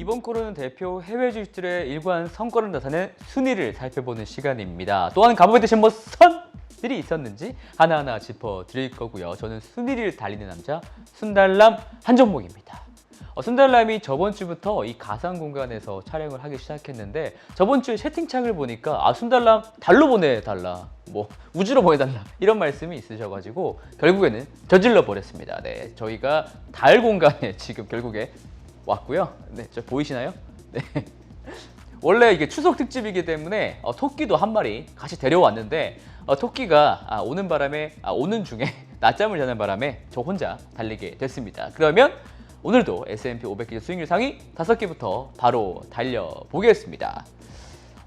이번 거는 대표 해외 주식들의 일관 성과를 나타낸 순위를 살펴보는 시간입니다. 또한 감옥에 드신 뭐 선들이 있었는지 하나하나 짚어드릴 거고요. 저는 순위를 달리는 남자 순달람 한종목입니다. 순달람이 저번 주부터 이 가상 공간에서 촬영을 하기 시작했는데 저번 주에 채팅창을 보니까 순달람 달로 보내달라, 뭐 우주로 보내달라 이런 말씀이 있으셔가지고 결국에는 저질러 버렸습니다. 네, 저희가 달 공간에 지금 결국에 왔고요. 네, 저 보이시나요? 네. 원래 이게 추석 특집이기 때문에 토끼도 한 마리 같이 데려왔는데 토끼가 오는 바람에 오는 중에 낮잠을 자는 바람에 저 혼자 달리게 됐습니다. 그러면 오늘도 S&P 500 수익률 상위 5개부터 바로 달려보겠습니다.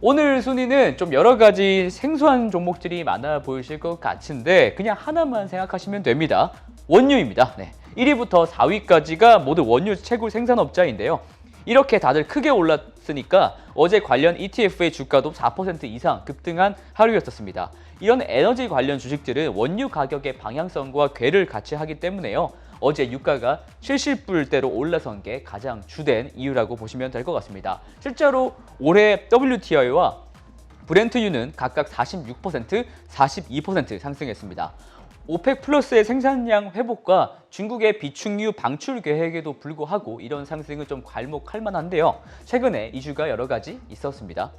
오늘 순위는 좀 여러 가지 생소한 종목들이 많아 보이실 것 같은데 그냥 하나만 생각하시면 됩니다. 원유입니다. 네. 1위부터 4위까지가 모두 원유 최고 생산업자인데요. 이렇게 다들 크게 올랐으니까 어제 관련 ETF의 주가도 4% 이상 급등한 하루였었습니다. 이런 에너지 관련 주식들은 원유 가격의 방향성과 궤를 같이 하기 때문에요. 어제 유가가 70불대로 올라선 게 가장 주된 이유라고 보시면 될 것 같습니다. 실제로 올해 WTI와 브렌트유는 각각 46%, 42% 상승했습니다. 오펙 플러스의 생산량 회복과 중국의 비축유 방출 계획에도 불구하고 이런 상승은 좀 괄목할 만한데요. 최근에 이슈가 여러 가지 있었습니다.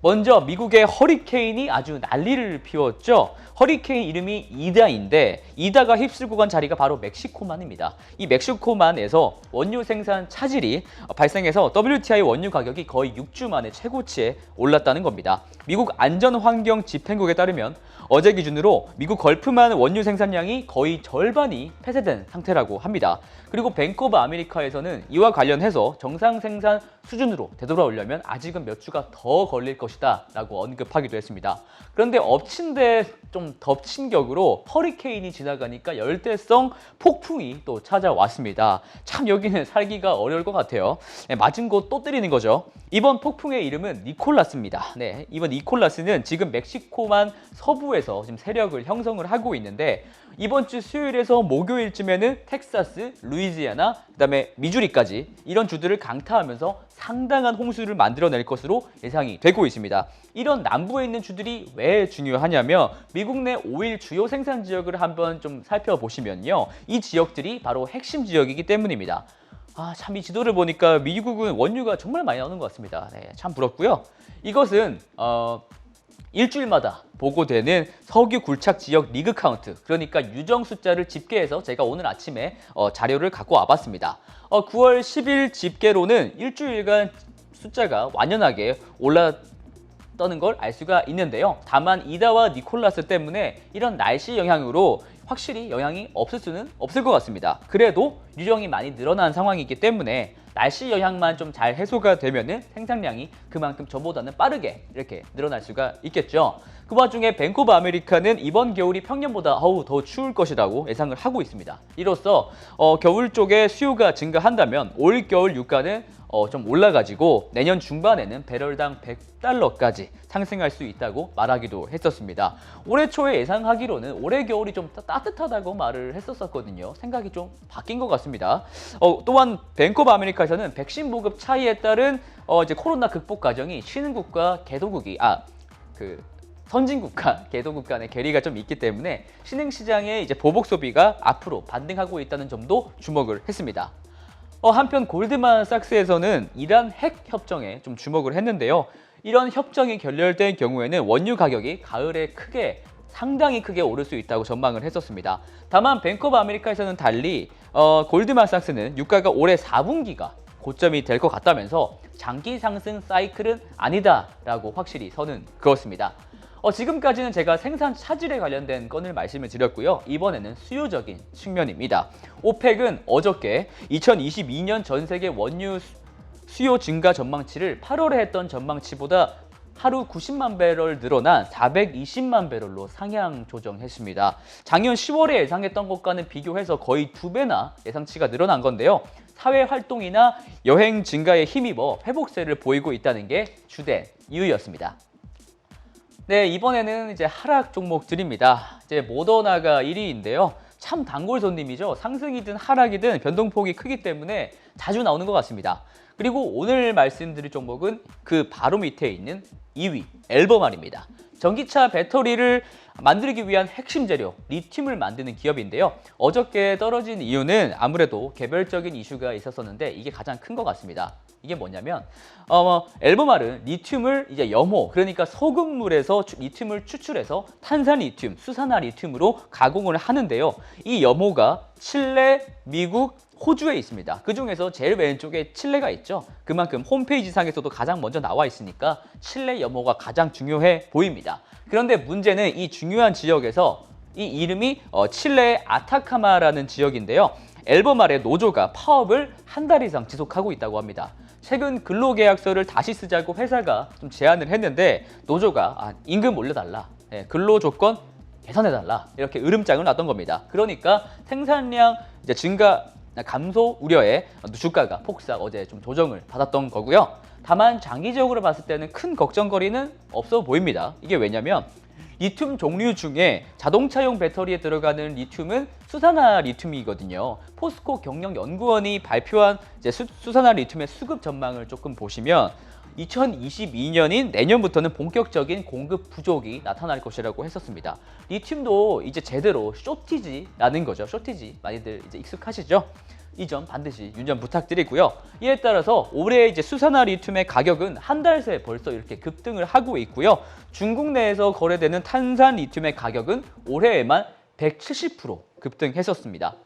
먼저 미국의 허리케인이 아주 난리를 피웠죠. 허리케인 이름이 이다인데 이다가 휩쓸고 간 자리가 바로 멕시코만입니다. 이 멕시코만에서 원유 생산 차질이 발생해서 WTI 원유 가격이 거의 6주 만에 최고치에 올랐다는 겁니다. 미국 안전환경 집행국에 따르면 어제 기준으로 미국 걸프만 원유 생산량이 거의 절반이 폐쇄된 상태라고 합니다. 그리고 뱅크 오브 아메리카에서는 이와 관련해서 정상 생산 수준으로 되돌아오려면 아직은 몇 주가 더 걸릴 것이다 라고 언급하기도 했습니다. 그런데 엎친 데 좀 덮친 격으로 허리케인이 지나가니까 열대성 폭풍이 또 찾아왔습니다. 참 여기는 살기가 어려울 것 같아요. 네, 맞은 곳 또 때리는 거죠. 이번 폭풍의 이름은 니콜라스입니다. 네, 이번 니콜라스는 지금 멕시코만 서부에서 지금 세력을 형성을 하고 있는데 이번 주 수요일에서 목요일쯤에는 텍사스, 루이지아나, 그다음에 미주리까지 이런 주들을 강타하면서 상당한 홍수를 만들어낼 것으로 예상이 되고 있습니다. 이런 남부에 있는 주들이 왜 중요하냐면 미국 내 오일 주요 생산 지역을 한번 좀 살펴보시면요. 이 지역들이 바로 핵심 지역이기 때문입니다. 참 이 지도를 보니까 미국은 원유가 정말 많이 나오는 것 같습니다. 네, 참 부럽고요. 이것은 일주일마다 보고되는 석유 굴착 지역 리그 카운트, 그러니까 유정 숫자를 집계해서 제가 오늘 아침에 자료를 갖고 와봤습니다. 9월 10일 집계로는 일주일간 숫자가 완연하게 올랐다는 걸 알 수가 있는데요. 다만 이다와 니콜라스 때문에 이런 날씨 영향으로 확실히 영향이 없을 수는 없을 것 같습니다. 그래도 유정이 많이 늘어난 상황이기 때문에 날씨 영향만 좀 잘 해소가 되면은 생산량이 그만큼 전보다는 빠르게 이렇게 늘어날 수가 있겠죠. 그 와중에 뱅크 오브 아메리카는 이번 겨울이 평년보다 더 추울 것이라고 예상을 하고 있습니다. 이로써 겨울 쪽에 수요가 증가한다면 올 겨울 유가는 좀 올라가지고 내년 중반에는 배럴당 $100까지 상승할 수 있다고 말하기도 했었습니다. 올해 초에 예상하기로는 올해 겨울이 좀 따뜻하다고 말을 했었거든요. 생각이 좀 바뀐 것 같습니다. 또한 뱅크 오브 아메리카에서는 백신 보급 차이에 따른 이제 코로나 극복 과정이 신흥국과 개도국이 선진국과 개도국 간의 괴리가 좀 있기 때문에 신흥시장의 이제 보복 소비가 앞으로 반등하고 있다는 점도 주목을 했습니다. 한편 골드만삭스에서는 이란 핵 협정에 좀 주목을 했는데요. 이런 협정이 결렬된 경우에는 원유 가격이 가을에 상당히 크게 오를 수 있다고 전망을 했었습니다. 다만 뱅크 오브 아메리카에서는 달리 골드만삭스는 유가가 올해 4분기가 고점이 될 것 같다면서 장기 상승 사이클은 아니다라고 확실히 선은 그었습니다. 지금까지는 제가 생산 차질에 관련된 건을 말씀을 드렸고요. 이번에는 수요적인 측면입니다. 오펙은 어저께 2022년 전 세계 원유 수요 증가 전망치를 8월에 했던 전망치보다 하루 90만 배럴 늘어난 420만 배럴로 상향 조정했습니다. 작년 10월에 예상했던 것과는 비교해서 거의 2배나 예상치가 늘어난 건데요. 사회 활동이나 여행 증가에 힘입어 회복세를 보이고 있다는 게 주된 이유였습니다. 네, 이번에는 이제 하락 종목들입니다. 이제 모더나가 1위인데요. 참 단골 손님이죠. 상승이든 하락이든 변동폭이 크기 때문에 자주 나오는 것 같습니다. 그리고 오늘 말씀드릴 종목은 그 바로 밑에 있는 2위 앨범알입니다. 전기차 배터리를 만들기 위한 핵심 재료 리튬을 만드는 기업인데요. 어저께 떨어진 이유는 아무래도 개별적인 이슈가 있었었는데 이게 가장 큰 것 같습니다. 이게 뭐냐면 앨범알은 리튬을 이제 염호, 그러니까 소금물에서 리튬을 추출해서 탄산 리튬, 수산화 리튬으로 가공을 하는데요. 이 염호가 칠레, 미국, 호주에 있습니다. 그 중에서 제일 왼쪽에 칠레가 있죠. 그만큼 홈페이지상에서도 가장 먼저 나와 있으니까 칠레 염호가 가장 중요해 보입니다. 그런데 문제는 이 중요한 지역에서 이 이름이 칠레의 아타카마라는 지역인데요. 앨범알의 노조가 파업을 한 달 이상 지속하고 있다고 합니다. 최근 근로계약서를 다시 쓰자고 회사가 좀 제안을 했는데 노조가 임금 올려달라, 근로조건 개선해달라 이렇게 으름장을 놨던 겁니다. 그러니까 생산량 이제 증가 감소 우려에 주가가 폭삭 어제 좀 조정을 받았던 거고요. 다만 장기적으로 봤을 때는 큰 걱정거리는 없어 보입니다. 이게 왜냐면 리튬 종류 중에 자동차용 배터리에 들어가는 리튬은 수산화 리튬이거든요. 포스코 경영연구원이 발표한 이제 수산화 리튬의 수급 전망을 조금 보시면 2022년인 내년부터는 본격적인 공급 부족이 나타날 것이라고 했었습니다. 리튬도 이제 제대로 쇼티지라는 거죠. 쇼티지 많이들 이제 익숙하시죠? 이 점 반드시 유념 부탁드리고요. 이에 따라서 올해 이제 수산화 리튬의 가격은 한 달 새 벌써 이렇게 급등을 하고 있고요. 중국 내에서 거래되는 탄산 리튬의 가격은 올해에만 170% 급등했었습니다.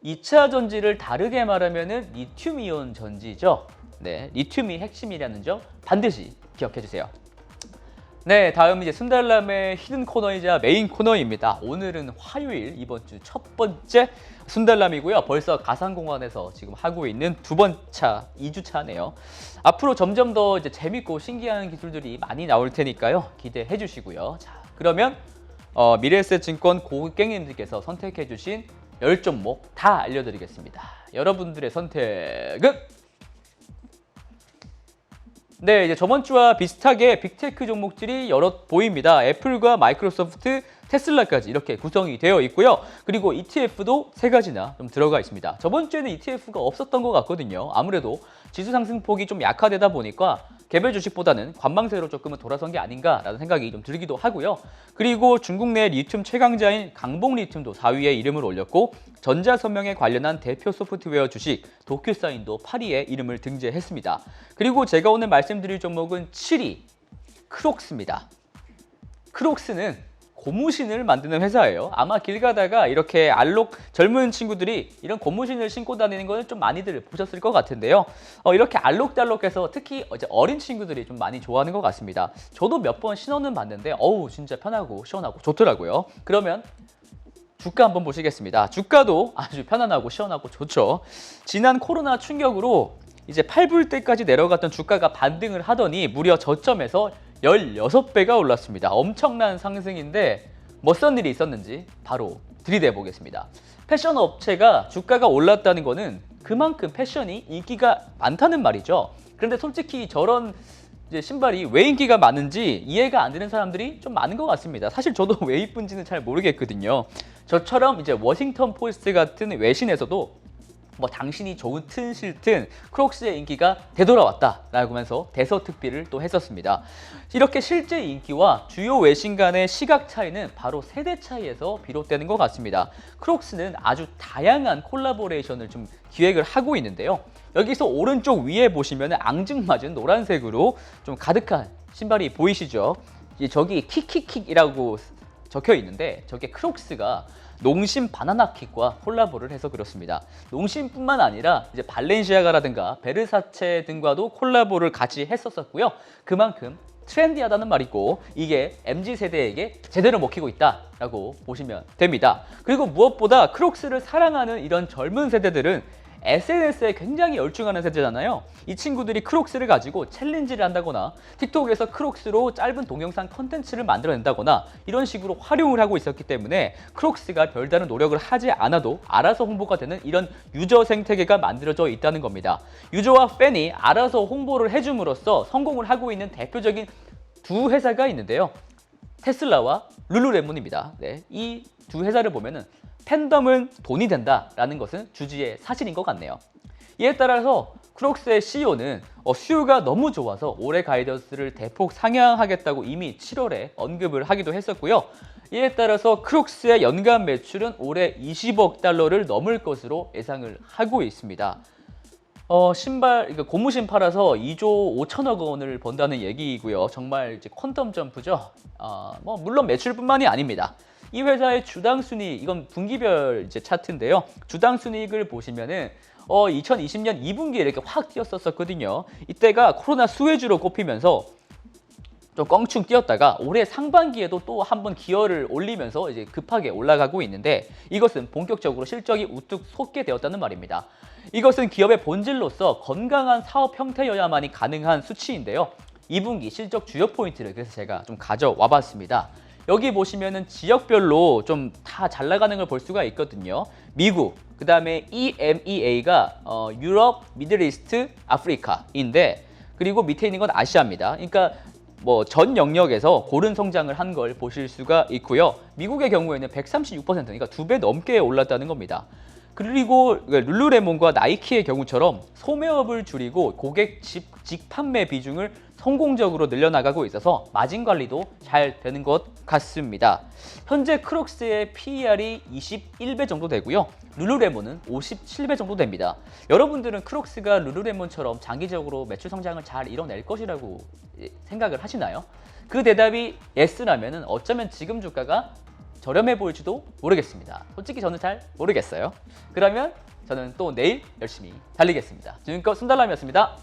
2차 전지를 다르게 말하면은 리튬이온 전지죠. 네, 리튬이 핵심이라는 점 반드시 기억해 주세요. 네, 다음 이제 순달람의 히든 코너이자 메인 코너입니다. 오늘은 화요일 이번 주 첫 번째 순달람이고요. 벌써 가상공원에서 지금 하고 있는 두 번 차, 2주 차네요. 앞으로 점점 더 이제 재밌고 신기한 기술들이 많이 나올 테니까요. 기대해 주시고요. 자, 그러면 미래에셋증권 고객님들께서 선택해 주신 10종목 다 알려드리겠습니다. 여러분들의 선택은? 네, 이제 저번 주와 비슷하게 빅테크 종목들이 여럿 보입니다. 애플과 마이크로소프트, 테슬라까지 이렇게 구성이 되어 있고요. 그리고 ETF도 3가지나 좀 들어가 있습니다. 저번 주에는 ETF가 없었던 것 같거든요. 아무래도 지수 상승폭이 좀 약화되다 보니까 개별 주식보다는 관망세로 조금은 돌아선 게 아닌가라는 생각이 좀 들기도 하고요. 그리고 중국 내 리튬 최강자인 강봉리튬도 4위에 이름을 올렸고 전자선명에 관련한 대표 소프트웨어 주식 도큐사인도 8위에 이름을 등재했습니다. 그리고 제가 오늘 말씀드릴 종목은 7위 크록스입니다. 크록스는 고무신을 만드는 회사예요. 아마 길 가다가 이렇게 젊은 친구들이 이런 고무신을 신고 다니는 거는 좀 많이들 보셨을 것 같은데요. 이렇게 알록달록해서 특히 어린 친구들이 좀 많이 좋아하는 것 같습니다. 저도 몇 번 신어는 봤는데 진짜 편하고 시원하고 좋더라고요. 그러면 주가 한번 보시겠습니다. 주가도 아주 편안하고 시원하고 좋죠. 지난 코로나 충격으로 이제 8불 때까지 내려갔던 주가가 반등을 하더니 무려 저점에서 16배가 올랐습니다. 엄청난 상승인데 어떤 일이 있었는지 바로 들이대 보겠습니다. 패션 업체가 주가가 올랐다는 거는 그만큼 패션이 인기가 많다는 말이죠. 그런데 솔직히 저런 이제 신발이 왜 인기가 많은지 이해가 안 되는 사람들이 좀 많은 것 같습니다. 사실 저도 왜 이쁜지는 잘 모르겠거든요. 저처럼 이제 워싱턴 포스트 같은 외신에서도 당신이 좋든 싫든 크록스의 인기가 되돌아왔다라고 하면서 대서특필을 또 했었습니다. 이렇게 실제 인기와 주요 외신 간의 시각 차이는 바로 세대 차이에서 비롯되는 것 같습니다. 크록스는 아주 다양한 콜라보레이션을 좀 기획을 하고 있는데요. 여기서 오른쪽 위에 보시면 앙증맞은 노란색으로 좀 가득한 신발이 보이시죠? 저기 킥킥킥이라고 적혀 있는데 저게 크록스가 농심 바나나킥과 콜라보를 해서 그렇습니다. 농심뿐만 아니라 이제 발렌시아가라든가 베르사체 등과도 콜라보를 같이 했었고요. 그만큼 트렌디하다는 말이고 이게 MZ세대에게 제대로 먹히고 있다라고 보시면 됩니다. 그리고 무엇보다 크록스를 사랑하는 이런 젊은 세대들은 SNS에 굉장히 열중하는 세대잖아요. 이 친구들이 크록스를 가지고 챌린지를 한다거나 틱톡에서 크록스로 짧은 동영상 컨텐츠를 만들어낸다거나 이런 식으로 활용을 하고 있었기 때문에 크록스가 별다른 노력을 하지 않아도 알아서 홍보가 되는 이런 유저 생태계가 만들어져 있다는 겁니다. 유저와 팬이 알아서 홍보를 해줌으로써 성공을 하고 있는 대표적인 두 회사가 있는데요. 테슬라와 룰루레몬입니다. 네, 이 두 회사를 보면은 팬덤은 돈이 된다라는 것은 주지의 사실인 것 같네요. 이에 따라서 크록스의 CEO는 수요가 너무 좋아서 올해 가이던스를 대폭 상향하겠다고 이미 7월에 언급을 하기도 했었고요. 이에 따라서 크록스의 연간 매출은 올해 20억 달러를 넘을 것으로 예상을 하고 있습니다. 신발, 그러니까 고무신 팔아서 2조 5천억 원을 번다는 얘기이고요. 정말 이제 퀀텀 점프죠. 물론 매출뿐만이 아닙니다. 이 회사의 주당 순이익, 이건 분기별 이제 차트인데요. 주당 순이익을 보시면은 2020년 2분기에 이렇게 확 뛰었었거든요. 이때가 코로나 수혜주로 꼽히면서 좀 껑충 뛰었다가 올해 상반기에도 또 한번 기어를 올리면서 이제 급하게 올라가고 있는데, 이것은 본격적으로 실적이 우뚝 솟게 되었다는 말입니다. 이것은 기업의 본질로서 건강한 사업 형태여야만이 가능한 수치인데요. 2분기 실적 주요 포인트를 그래서 제가 좀 가져와 봤습니다. 여기 보시면은 지역별로 좀 다 잘 나가는 걸 볼 수가 있거든요. 미국, 그 다음에 EMEA가 유럽, 미들이스트, 아프리카인데, 그리고 밑에 있는 건 아시아입니다. 그러니까 전 영역에서 고른 성장을 한 걸 보실 수가 있고요. 미국의 경우에는 136%, 그러니까 2배 넘게 올랐다는 겁니다. 그리고 룰루레몬과 나이키의 경우처럼 소매업을 줄이고 고객 직판매 비중을 성공적으로 늘려나가고 있어서 마진 관리도 잘 되는 것 같습니다. 현재 크록스의 PER이 21배 정도 되고요. 룰루레몬은 57배 정도 됩니다. 여러분들은 크록스가 룰루레몬처럼 장기적으로 매출 성장을 잘 이뤄낼 것이라고 생각을 하시나요? 그 대답이 S라면 어쩌면 지금 주가가 저렴해 보일지도 모르겠습니다. 솔직히 저는 잘 모르겠어요. 그러면 저는 또 내일 열심히 달리겠습니다. 지금껏 순달람이었습니다.